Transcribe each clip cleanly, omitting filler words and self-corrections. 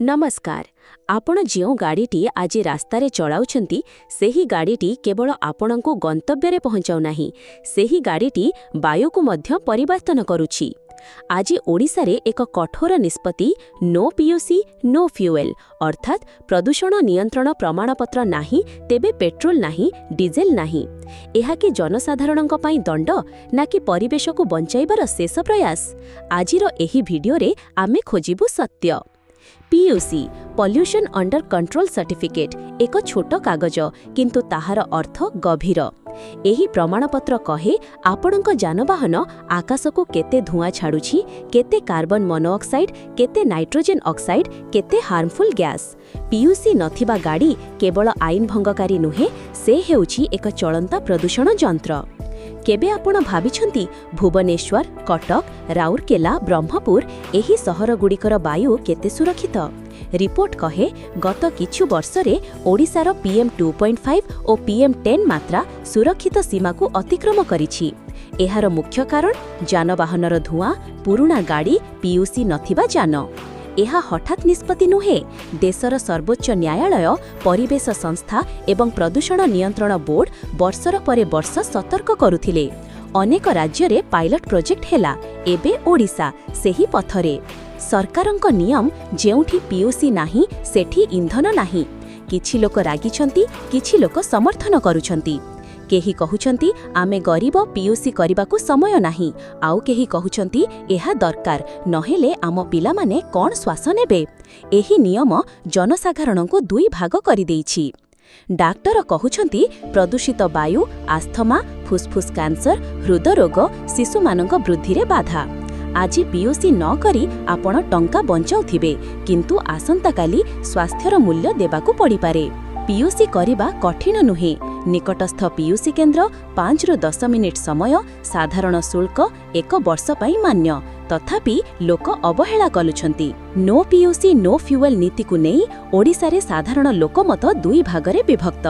नमस्कार। आपण जो गाड़ीटी आज रास्तार चलाउछंती सेही गाड़ीटी केवल आपणको गंतव्य पहुंचाउ नाही, सेही गाड़ीटी वायु को मध्य परिवर्तन करुछि। आज ओडिशा रे एक कठोर निष्पत्ति नो पीयूसी नो फ्यूएल अर्थात प्रदूषण नियंत्रण प्रमाणपत्र नाही तेबे पेट्रोल नाही डीजेल नाही। एहा कि जनसाधारणक पई दंड ना कि परिवेश को बंचाइबार शेष प्रयास। आजिर एही भिडियो रे आमे खोजिबु सत्य। PUC pollution under control certificate एक छोट कागज किंतु ताहार अर्थ गभीर। एही प्रमाणपत्र कहे आपणक जानवाहन आकाश को केते धुआं छाड़ुछि, केते कार्बन मोनोऑक्साइड, केते नाइट्रोजन ऑक्साइड, केते हार्मफुल गैस। पीयूसी नथिबा गाड़ी केवल आईन भंगकारी नुहे, से हेउछि एक चलंता प्रदूषण यंत्र। केबे आपण भाबिछंती भुवनेश्वर, कटक, राउरकेला, ब्रह्मपुर एही सहर गुड़िकर वायु केते सुरक्षित? रिपोर्ट कहे गत किछु वर्षरे ओडिशार PM 2.5 और PM 10 मात्रा सुरक्षित सीमा को अतिक्रम करिछि। एहार मुख्य कारण जानवाहनर धुआं, पुराना गाड़ी, पीयूसी नथिबा जान। एहा हठात निष्पत्ति नुहे। देशर सर्वोच्च न्यायालय, परिवेश संस्था एवं प्रदूषण नियंत्रण बोर्ड वर्षर परे वर्ष सतर्क करुथिले। अनेक राज्य रे पायलट प्रोजेक्ट हेला, एबे ओडिशा सेही पथरे। सरकारंक नियम जेउठी पीयूसी नाही सेठी इंधन नाही। किछि लोक रागिछंती, किछि लोक समर्थन करुछंती। केही कहुछंती आमे गरीब पीयूसी करबाकू समय नाही, आउ केही कहुछंती एहा दरकार नहेले आम पिला माने कोन श्वास नेबे। एही नियम जनसाधारणको दुई भाग करि देइछि। डाक्टर कहुछंती प्रदूषित वायु आस्थमा, फुसफुस कैंसर, हृदरोग, शिशुमानक वृद्धि रे बाधा। आज पीयूसी न करी आपण टंका बंचाउथिबे, किंतु आसंता काली स्वास्थ्यर मूल्य देबाकू पड़ी पारे। पीयूसी करिबा कठिन नुहे। निकटस्थ पीयूसी केन्द्र 5 ରୁ 10 मिनिट समय, साधारण शुल्क 1 वर्ष पई मान्य। तथापि लोक अवहेला कलुछंती। नो पीयूसी नो फ्यूएल नीति को नहीं ओडिशा रे साधारण लोकमत दुई भागरे विभक्त।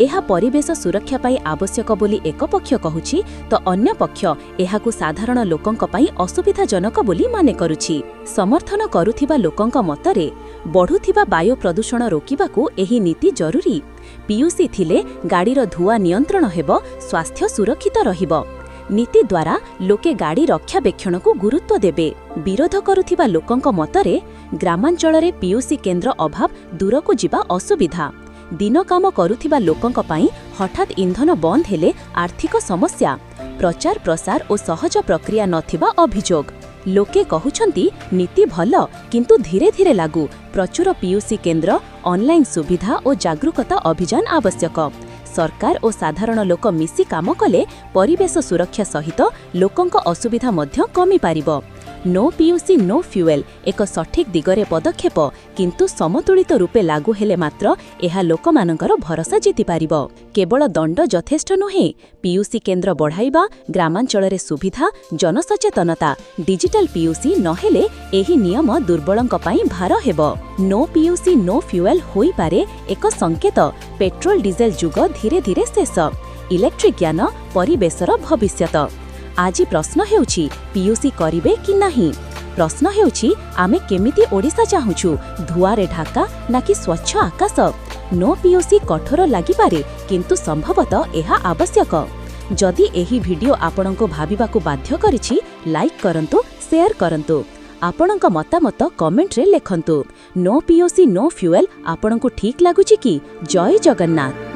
एहा परिवेश सुरक्षा पाई आवश्यक बोली एक पक्ष कहुछि, तो अन्य पक्ष एहाकु साधारण लोकंक पाई असुविधाजनक बोली माने करुछि। समर्थन करुथिबा लोकंक मतरे बढ़ुथिबा वायु प्रदूषण रोकिबाकू एही नीति जरूरी। पीयूसी थिले गाड़ीर धुआ नियंत्रण हेबो, स्वास्थ्य सुरक्षित रहिबो। नीति द्वारा लोके गाड़ी रक्षाबेक्षण को गुरुत्व देबे। विरोध करुथिबा लोकंक मतरे ग्रामांचल रे पीयूसी केन्द्र अभाव दूर को जिबा असुविधा। दिन काम करुथिबा लोकंक पाई हठात इंधन बंद हेले आर्थिक समस्या, प्रचार प्रसार और सहज प्रक्रिया नथिबा अभियोग। लोके कहुछंती नीति भल किंतु धीरे धीरे लागू। प्रचुर पीयूसी केन्द्र, ऑनलाइन सुविधा और जागरूकता अभियान आवश्यक। सरकार और साधारण लोक मिसी काम कले परिवेश सुरक्षा सहित लोकंक असुविधा मध्य कमी पारिबो। नो पीयूसी नो फ्यूएल एक सठिक दिगरे पदक्षेप, किंतु समतुलित रूपे लागू हेले मात्र एहा लोकमानंकर भरोसा जीति पारिबो। केवल दंड यथेष्ट नुहे। पीयूसी केन्द्र बढ़ाइबा, ग्रामांचल रे सुविधा, जनसचेतनता, डिजिटल पीयूसी नहेले एही नियम दुर्बलंक पई भार हेबो। नो पीयूसी नो फ्यूएल होई पारे एक संकेत पेट्रोल डीजेल जुग धीरे धीरे शेष। इलेक्ट्रिक ज्ञान परिवेशर भविष्यत। आज प्रश्न हेउछि पीयूसी करिवे कि नाही? प्रश्न हेउछि आमे केमिति ओडिशा चाहुछु, धुआरे ढाका ना कि स्वच्छ आकाश? नो पीयूसी कठोर लागि पारे, किंतु संभवतः एहा आवश्यक। जदि एही वीडियो आपणको भाबिबाकू बाध्य करिछि, लाइक करंतु, शेयर करंतु। आपणक मतामत कमेंट रे लेखंतु। नो पीयूसी नो फ्यूएल आपणको ठीक लागुछि कि? जय जगन्नाथ।